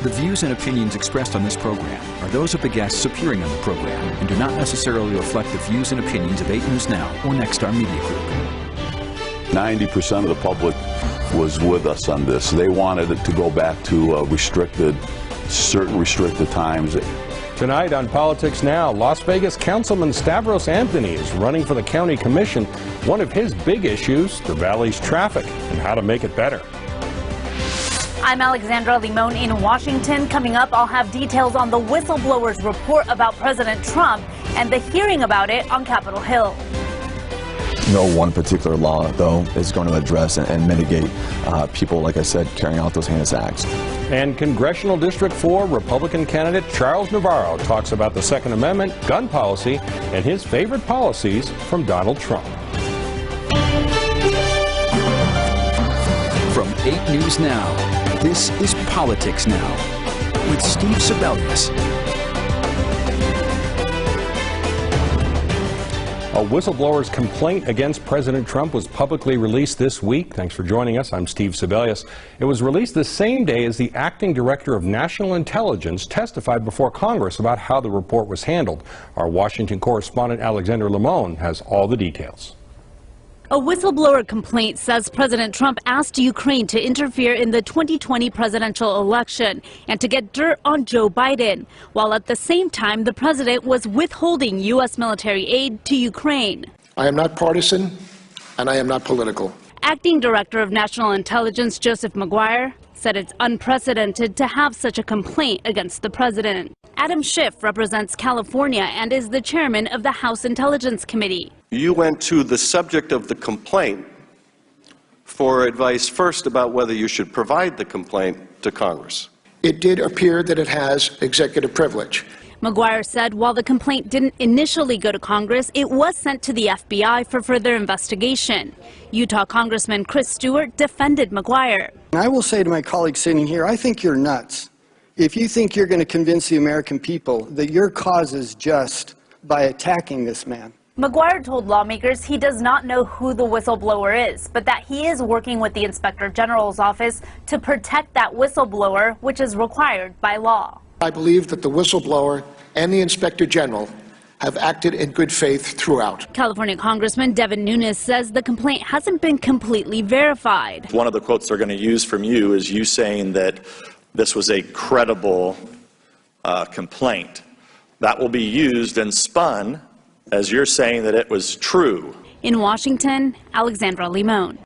The views and opinions expressed on this program are those of the guests appearing on the program and do not necessarily reflect the views and opinions of 8 News Now or Nexstar Media Group. 90% of the public was with us on this. They wanted it to go back to certain restricted times. Tonight on Politics Now, Las Vegas Councilman Stavros Anthony is running for the county commission. One of his big issues, the valley's traffic and how to make it better. I'm Alexandra Limon in Washington. Coming up, I'll have details on the whistleblower's report about President Trump and the hearing about it on Capitol Hill. No one particular law, though, is going to address and mitigate people, like I said, carrying out those heinous acts. And Congressional District 4 Republican candidate Charles Navarro talks about the Second Amendment, gun policy, and his favorite policies from Donald Trump. From 8 News Now, this is Politics Now with Steve Sebelius. A whistleblower's complaint against President Trump was publicly released this week. Thanks for joining us. I'm Steve Sebelius. It was released the same day as the acting director of national intelligence testified before Congress about how the report was handled. Our Washington correspondent Alexandra Limon has all the details. A whistleblower complaint says President Trump asked Ukraine to interfere in the 2020 presidential election and to get dirt on Joe Biden, while at the same time the president was withholding U.S. military aid to Ukraine. I am not partisan and I am not political. Acting Director of National Intelligence Joseph Maguire said it's unprecedented to have such a complaint against the president. Adam Schiff represents California and is the chairman of the House Intelligence Committee. You went to the subject of the complaint for advice first about whether you should provide the complaint to Congress. It did appear that it has executive privilege. Maguire said while the complaint didn't initially go to Congress, it was sent to the FBI for further investigation. Utah Congressman Chris Stewart defended Maguire. I will say to my colleagues sitting here, I think you're nuts if you think you're going to convince the American people that your cause is just by attacking this man. Maguire told lawmakers he does not know who the whistleblower is, but that he is working with the Inspector General's office to protect that whistleblower, which is required by law. I believe that the whistleblower and the Inspector General have acted in good faith throughout. California Congressman Devin Nunes says the complaint hasn't been completely verified. One of the quotes they're going to use from you is you saying that this was a credible complaint. That will be used and spun as you're saying that it was true. In Washington, Alexandra Limon.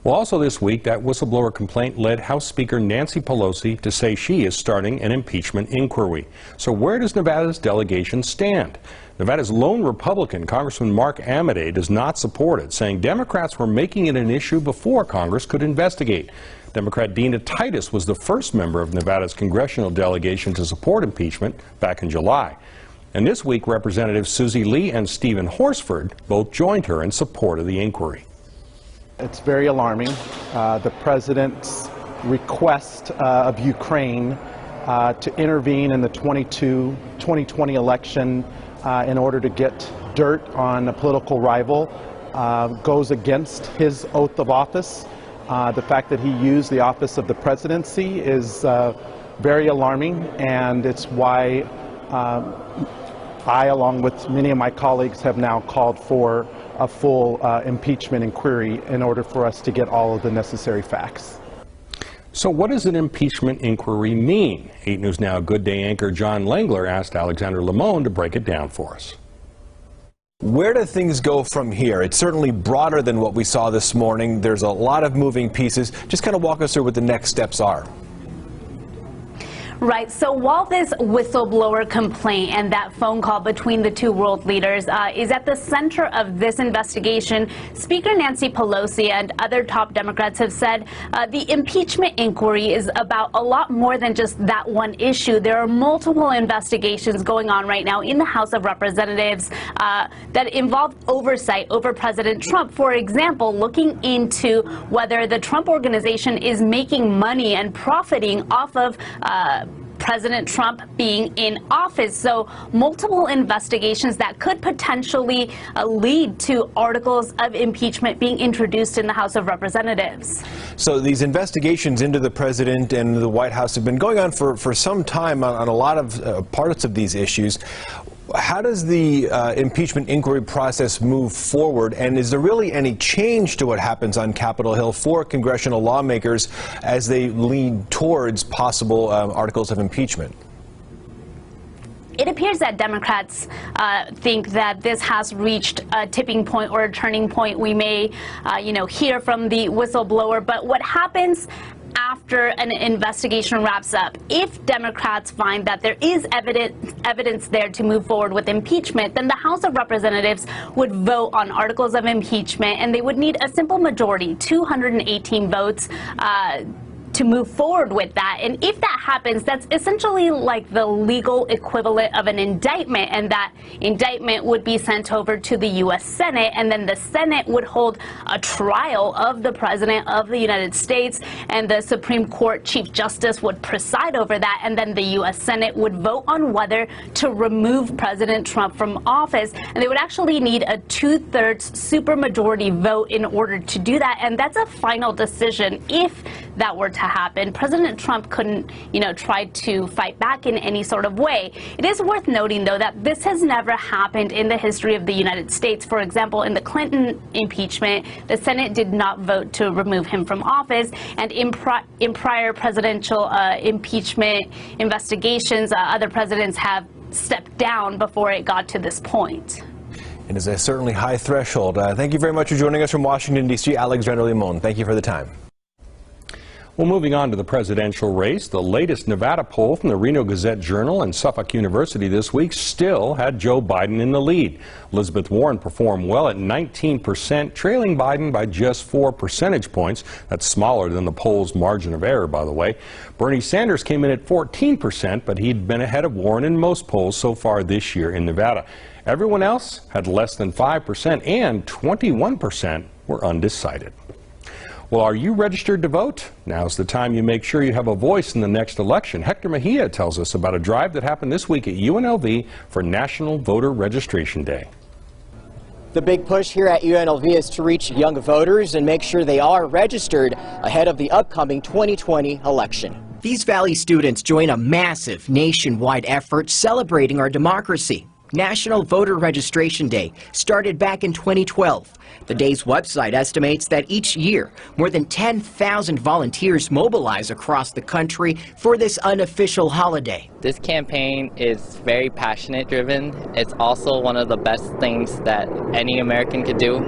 Well, also this week, that whistleblower complaint led House Speaker Nancy Pelosi to say she is starting an impeachment inquiry. So where does Nevada's delegation stand? Nevada's lone Republican, Congressman Mark Amodei, does not support it, saying Democrats were making it an issue before Congress could investigate. Democrat Dina Titus was the first member of Nevada's congressional delegation to support impeachment back in July. And this week, Representatives Susie Lee and Stephen Horsford both joined her in support of the inquiry. It's very alarming. The president's request of Ukraine to intervene in the 2020 election in order to get dirt on a political rival goes against his oath of office. The fact that he used the office of the presidency is very alarming, and it's why I, along with many of my colleagues, have now called for a full impeachment inquiry in order for us to get all of the necessary facts. So what does an impeachment inquiry mean? 8 News Now Good Day anchor John Langler asked Alexandra Limon to break it down for us. Where do things go from here? It's certainly broader than what we saw this morning. There's a lot of moving pieces. Just kind of walk us through what the next steps are. Right. So while this whistleblower complaint and that phone call between the two world leaders is at the center of this investigation, Speaker Nancy Pelosi and other top Democrats have said the impeachment inquiry is about a lot more than just that one issue. There are multiple investigations going on right now in the House of Representatives that involve oversight over President Trump. For example, looking into whether the Trump Organization is making money and profiting off of President Trump being in office. So multiple investigations that could potentially lead to articles of impeachment being introduced in the House of Representatives. So these investigations into the president and the White House have been going on for some time on a lot of parts of these issues. How does the impeachment inquiry process move forward, and is there really any change to what happens on Capitol Hill for congressional lawmakers as they lean towards possible articles of impeachment? It appears that Democrats think that this has reached a tipping point or a turning point. We may, hear from the whistleblower, but what happens after an investigation wraps up, if Democrats find that there is evidence there to move forward with impeachment, then the House of Representatives would vote on articles of impeachment, and they would need a simple majority, 218 votes, to move forward with that. And if that happens, that's essentially like the legal equivalent of an indictment, and that indictment would be sent over to the U.S. Senate, and then the Senate would hold a trial of the President of the United States, and the Supreme Court Chief Justice would preside over that, and then the U.S. Senate would vote on whether to remove President Trump from office. And they would actually need a 2/3 supermajority vote in order to do that, and that's a final decision. If that were to happen, President Trump couldn't, try to fight back in any sort of way. It is worth noting, though, that this has never happened in the history of the United States. For example, in the Clinton impeachment, the Senate did not vote to remove him from office, and in prior presidential impeachment investigations, other presidents have stepped down before it got to this point. It is a certainly high threshold. Thank you very much for joining us from Washington, D.C., Alexandra Limon. Thank you for the time. Well, moving on to the presidential race, the latest Nevada poll from the Reno Gazette-Journal and Suffolk University this week still had Joe Biden in the lead. Elizabeth Warren performed well at 19%, trailing Biden by just 4 percentage points. That's smaller than the poll's margin of error, by the way. Bernie Sanders came in at 14%, but he'd been ahead of Warren in most polls so far this year in Nevada. Everyone else had less than 5%, and 21% were undecided. Well, are you registered to vote? Now's the time you make sure you have a voice in the next election. Hector Mejia tells us about a drive that happened this week at UNLV for National Voter Registration Day. The big push here at UNLV is to reach young voters and make sure they are registered ahead of the upcoming 2020 election. These Valley students join a massive nationwide effort celebrating our democracy. National Voter Registration Day started back in 2012. The day's website estimates that each year, more than 10,000 volunteers mobilize across the country for this unofficial holiday. This campaign is very passionate driven. It's also one of the best things that any American could do,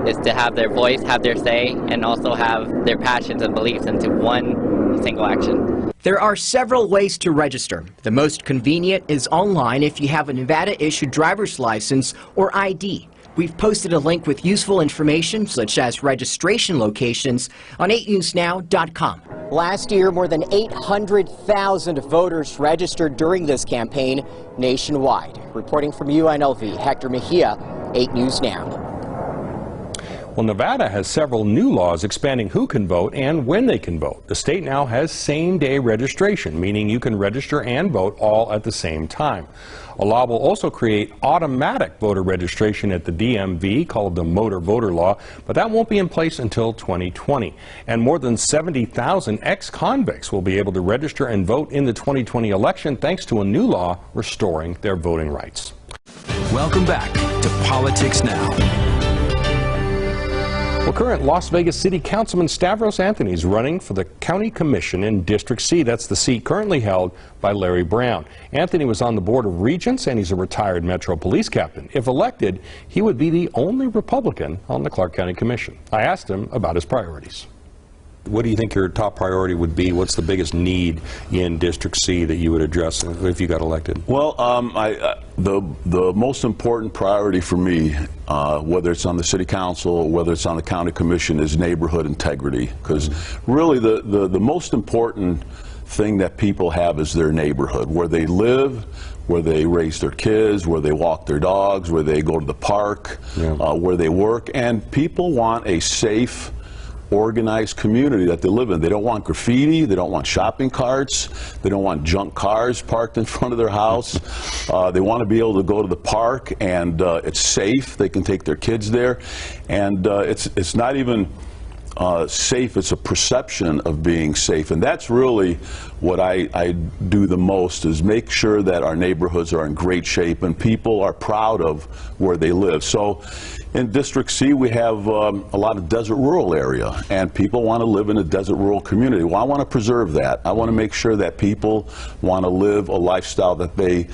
is to have their voice, have their say, and also have their passions and beliefs into one single action. There are several ways to register. The most convenient is online if you have a Nevada-issued driver's license or ID. We've posted a link with useful information such as registration locations on 8newsnow.com. Last year, more than 800,000 voters registered during this campaign nationwide. Reporting from UNLV, Hector Mejia, 8 News Now. Well, Nevada has several new laws expanding who can vote and when they can vote. The state now has same-day registration, meaning you can register and vote all at the same time. A law will also create automatic voter registration at the DMV, called the Motor Voter Law, but that won't be in place until 2020. And more than 70,000 ex-convicts will be able to register and vote in the 2020 election thanks to a new law restoring their voting rights. Welcome back to Politics Now. Well, current Las Vegas City Councilman Stavros Anthony is running for the County Commission in District C. That's the seat currently held by Larry Brown. Anthony was on the Board of Regents, and he's a retired Metro Police captain. If elected, he would be the only Republican on the Clark County Commission. I asked him about his priorities. What do you think your top priority would be? What's the biggest need in District C that you would address if you got elected? Well, the most important priority for me, whether it's on the City Council or whether it's on the County Commission, is neighborhood integrity. Because really the most important thing that people have is their neighborhood, where they live, where they raise their kids, where they walk their dogs, where they go to the park, where they work. And people want a safe, organized community that they live in. They don't want graffiti, they don't want shopping carts, they don't want junk cars parked in front of their house. They want to be able to go to the park, and it's safe. They can take their kids there, and it's not even safe, it's a perception of being safe. And that's really what I do the most, is make sure that our neighborhoods are in great shape and people are proud of where they live. So in District C, we have a lot of desert rural area, and people want to live in a desert rural community. Well, I want to preserve that. I want to make sure that people want to live a lifestyle that they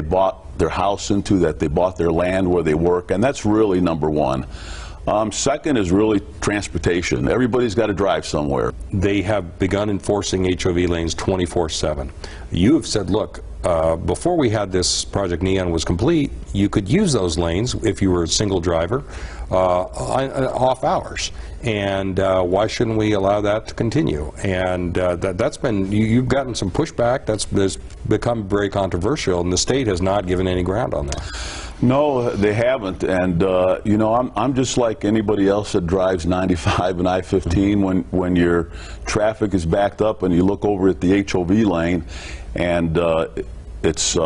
bought their house into, that they bought their land where they work, and that's really number one. Second is really transportation. Everybody's got to drive somewhere. They have begun enforcing HOV lanes 24/7. You have said, look, before we had this Project Neon was complete, you could use those lanes if you were a single driver off hours. And why shouldn't we allow that to continue? And that's been, you've gotten some pushback. That's become very controversial, and the state has not given any ground on that. No, they haven't, and you know, I'm just like anybody else that drives 95 and I-15 when your traffic is backed up and you look over at the HOV lane, and it's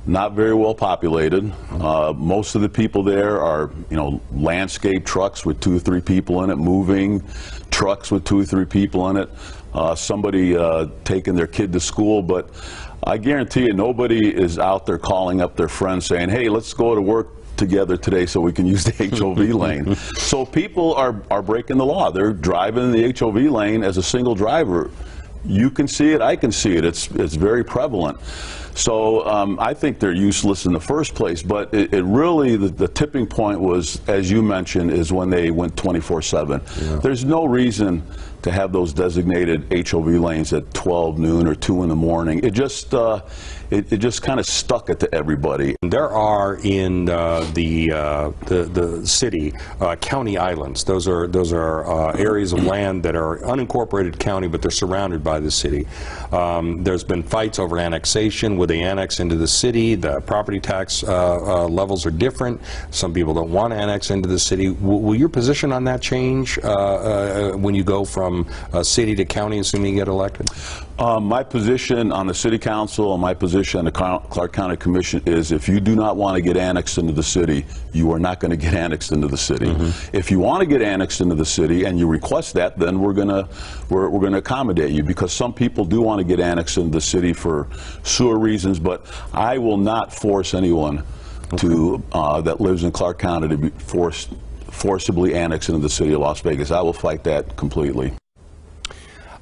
not very well populated. Most of the people there are, you know, landscape trucks with 2 or 3 people in it, moving trucks with 2 or 3 people in it, somebody taking their kid to school, but I guarantee you nobody is out there calling up their friends saying, hey, let's go to work together today so we can use the HOV lane. So people are breaking the law. They're driving in the HOV lane as a single driver. You can see it, I can see it. It's very prevalent. So I think they're useless in the first place, but it really, the tipping point was, as you mentioned, is when they went 24/7. Yeah. There's no reason to have those designated HOV lanes at 12 noon or 2 in the morning. It just kind of stuck it to everybody. There are in the city county islands. Those are areas of land that are unincorporated county, but they're surrounded by the city. There's been fights over annexation. Would they annex into the city? The property tax levels are different. Some people don't want to annex into the city. Will your position on that change when you go from city to county, assuming you get elected? My position on the City Council and my position on the Clark County Commission is, if you do not want to get annexed into the city, you are not going to get annexed into the city. Mm-hmm. If you want to get annexed into the city and you request that, then we're going to accommodate you, because some people do want to get annexed into the city for sewer reasons, but I will not force anyone to that lives in Clark County to be forcibly annexed into the city of Las Vegas. I will fight that completely.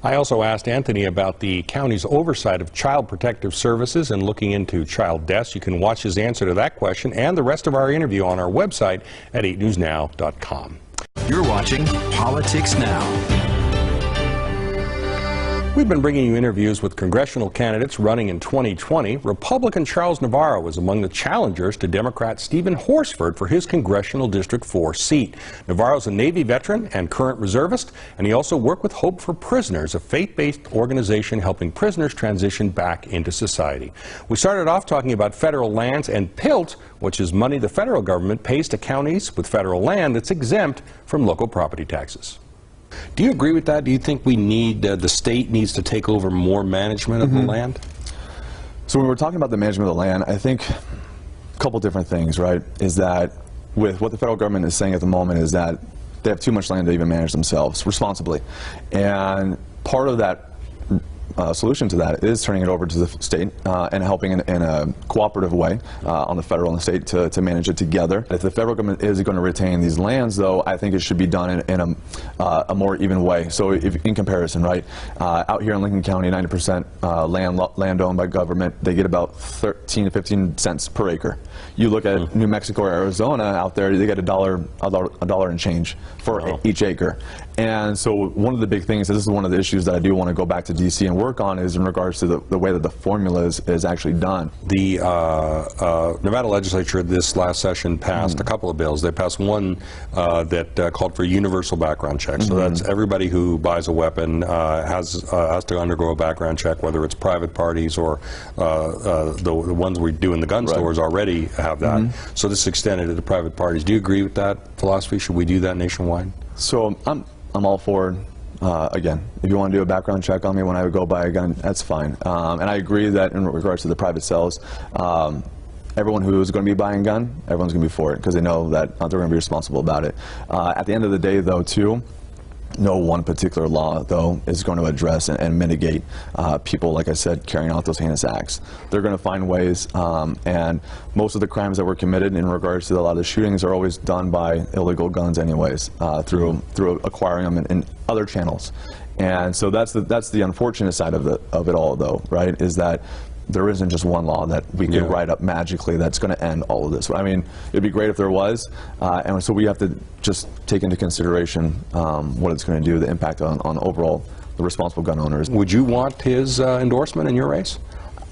I also asked Anthony about the county's oversight of child protective services and looking into child deaths. You can watch his answer to that question and the rest of our interview on our website at 8newsnow.com. You're watching Politics Now. We've been bringing you interviews with congressional candidates running in 2020. Republican Charles Navarro is among the challengers to Democrat Stephen Horsford for his Congressional District 4 seat. Navarro's a Navy veteran and current reservist, and he also worked with Hope for Prisoners, a faith-based organization helping prisoners transition back into society. We started off talking about federal lands and PILT, which is money the federal government pays to counties with federal land that's exempt from local property taxes. Do you agree with that? Do you think we need, the state needs to take over more management of the land? So when we're talking about the management of the land, I think a couple different things, right? Is that with what the federal government is saying at the moment is that they have too much land to even manage themselves responsibly. And part of that solution to that is turning it over to the state and helping in a cooperative way on the federal and the state to manage it together. If the federal government is going to retain these lands, though, I think it should be done in a more even way. So if, in comparison, right, out here in Lincoln County, 90% land owned by government, they get about 13 to 15 cents per acre. You look at New Mexico or Arizona out there, they get a dollar and change for each acre. And so one of the big things, this is one of the issues that I do want to go back to DC and work on, is in regards to the way that the formula is actually done. The Nevada legislature this last session passed a couple of bills. They passed one that called for universal background checks. So that's everybody who buys a weapon has to undergo a background check, whether it's private parties or the ones we do in the gun stores already have that. So this extended to the private parties. Do you agree with that philosophy? Should we do that nationwide? So I'm all for, again, if you want to do a background check on me when I would go buy a gun, that's fine. And I agree that in regards to the private sales, everyone who is going to be buying a gun, everyone's going to be for it because they know that they're going to be responsible about it. At the end of the day, though, too, no one particular law, though, is going to address and mitigate people, like I said, carrying out those heinous acts. They're going to find ways, and most of the crimes that were committed in regards to a lot of the shootings are always done by illegal guns anyways, through acquiring them in other channels. And so that's the unfortunate side of it all, though, right, is that there isn't just one law that we can write up magically that's going to end all of this. I mean, it'd be great if there was, and so we have to just take into consideration what it's going to do, the impact on overall the responsible gun owners. Would you want his endorsement in your race?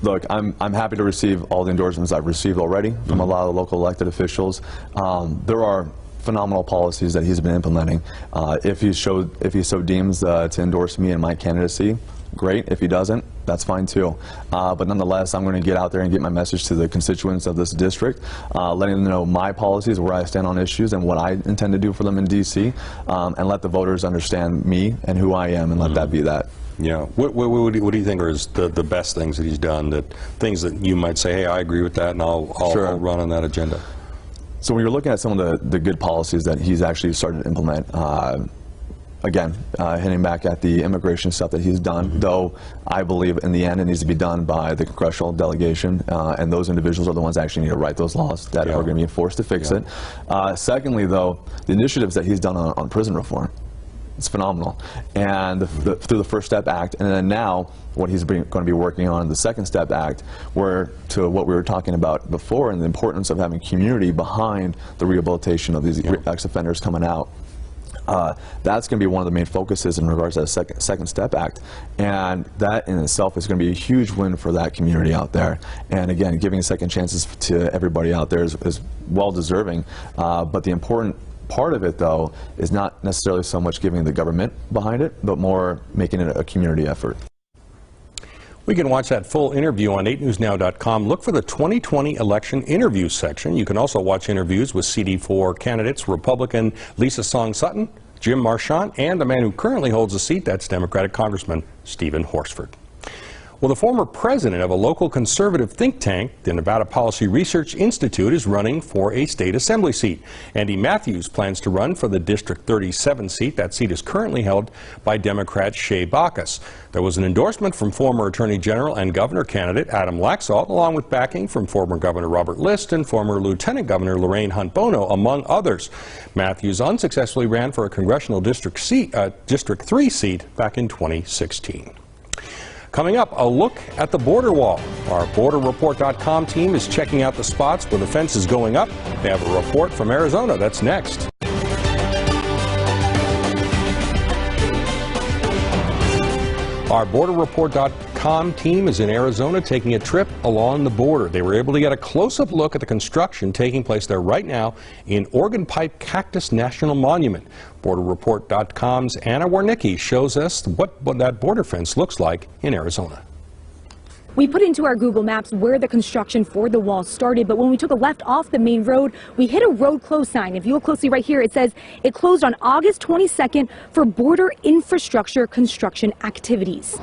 Look, I'm happy to receive all the endorsements I've received already from a lot of local elected officials. There are phenomenal policies that he's been implementing. If he so deems to endorse me in my candidacy, great. If he doesn't, that's fine too. But nonetheless, I'm going to get out there and get my message to the constituents of this district, letting them know my policies, where I stand on issues, and what I intend to do for them in D.C., and let the voters understand me and who I am, and let that be that. Yeah. What do you think are the best things that he's done, things that you might say, hey, I agree with that, and I'll run on that agenda? So when you're looking at some of the good policies that he's actually started to implement, again, hitting back at the immigration stuff that he's done, though I believe in the end it needs to be done by the congressional delegation, and those individuals are the ones that actually need to write those laws that are going to be enforced to fix it. Secondly, though, the initiatives that he's done on prison reform, it's phenomenal. And through the First Step Act, and then now what he's going to be working on in the Second Step Act, where to what we were talking about before, and the importance of having community behind the rehabilitation of these ex-offenders coming out. That's going to be one of the main focuses in regards to the Second Step Act, and that in itself is going to be a huge win for that community out there. And again, giving second chances to everybody out there is well deserving, but the important part of it, though, is not necessarily so much giving the government behind it, but more making it a community effort. We can watch that full interview on 8newsnow.com. Look for the 2020 election interview section. You can also watch interviews with CD4 candidates, Republican Lisa Song Sutton, Jim Marchant, and the man who currently holds the seat, that's Democratic Congressman Stephen Horsford. Well, the former president of a local conservative think tank, the Nevada Policy Research Institute, is running for a state assembly seat. Andy Matthews plans to run for the District 37 seat. That seat is currently held by Democrat Shea Bacchus. There was an endorsement from former Attorney General and Governor candidate Adam Laxalt, along with backing from former Governor Robert List and former Lieutenant Governor Lorraine Hunt Bono, among others. Matthews unsuccessfully ran for a congressional District 3 seat back in 2016. Coming up, a look at the border wall. Our BorderReport.com team is checking out the spots where the fence is going up. They have a report from Arizona. That's next. Our BorderReport.com team is in Arizona taking a trip along the border. They were able to get a close-up look at the construction taking place there right now in Organ Pipe Cactus National Monument. BorderReport.com's Anna Warnicki shows us what that border fence looks like in Arizona. We put into our Google Maps where the construction for the wall started, but when we took a left off the main road, we hit a road close sign. If you look closely right here, it says it closed on August 22nd for border infrastructure construction activities.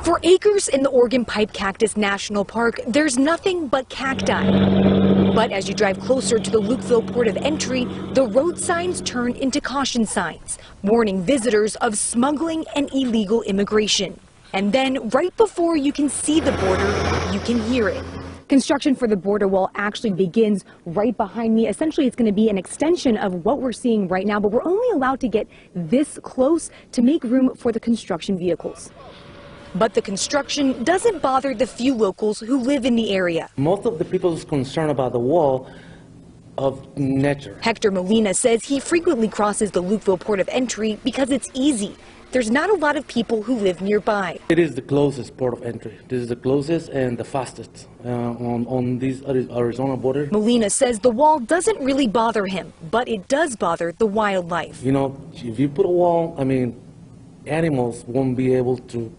For acres in the Organ Pipe Cactus National Park, there's nothing but cacti. But as you drive closer to the Lukeville port of entry, the road signs turn into caution signs, warning visitors of smuggling and illegal immigration. And then, right before you can see the border, you can hear it. Construction for the border wall actually begins right behind me. Essentially, it's going to be an extension of what we're seeing right now, but we're only allowed to get this close to make room for the construction vehicles. But the construction doesn't bother the few locals who live in the area. Most of the people is concerned about the wall of nature. Hector Molina says he frequently crosses the Lukeville port of entry because it's easy. There's not a lot of people who live nearby. It is the closest port of entry. This is the closest and the fastest on this Arizona border. Molina says the wall doesn't really bother him, but it does bother the wildlife. You know, if you put a wall, I mean, animals won't be able to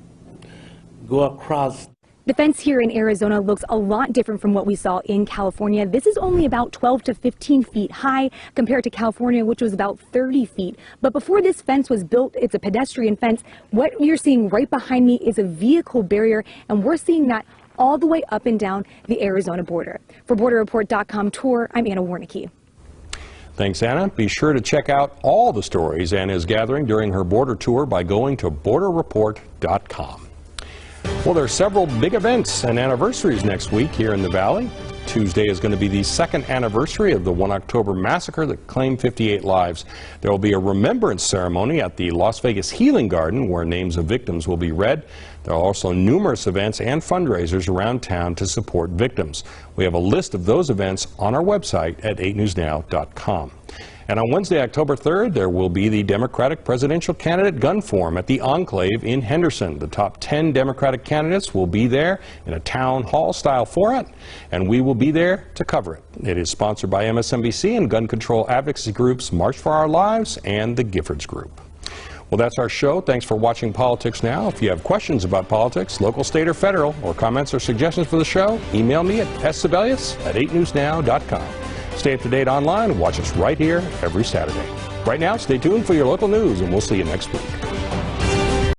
go across. The fence here in Arizona looks a lot different from what we saw in California. This is only about 12 to 15 feet high compared to California, which was about 30 feet. But before this fence was built, it's a pedestrian fence. What you're seeing right behind me is a vehicle barrier, and we're seeing that all the way up and down the Arizona border. For BorderReport.com tour, I'm Anna Warnicki. Thanks, Anna. Be sure to check out all the stories Anna is gathering during her border tour by going to BorderReport.com. Well, there are several big events and anniversaries next week here in the Valley. Tuesday is going to be the second anniversary of the 1 October massacre that claimed 58 lives. There will be a remembrance ceremony at the Las Vegas Healing Garden where names of victims will be read. There are also numerous events and fundraisers around town to support victims. We have a list of those events on our website at 8newsnow.com. And on Wednesday, October 3rd, there will be the Democratic Presidential Candidate Gun Forum at the Enclave in Henderson. The top 10 Democratic candidates will be there in a town hall-style format, and we will be there to cover it. It is sponsored by MSNBC and gun control advocacy groups March for Our Lives and the Giffords Group. Well, that's our show. Thanks for watching Politics Now. If you have questions about politics, local, state, or federal, or comments or suggestions for the show, email me at sebelius@8newsnow.com. Stay up to date online and watch us right here every Saturday. Right now, stay tuned for your local news, and we'll see you next week.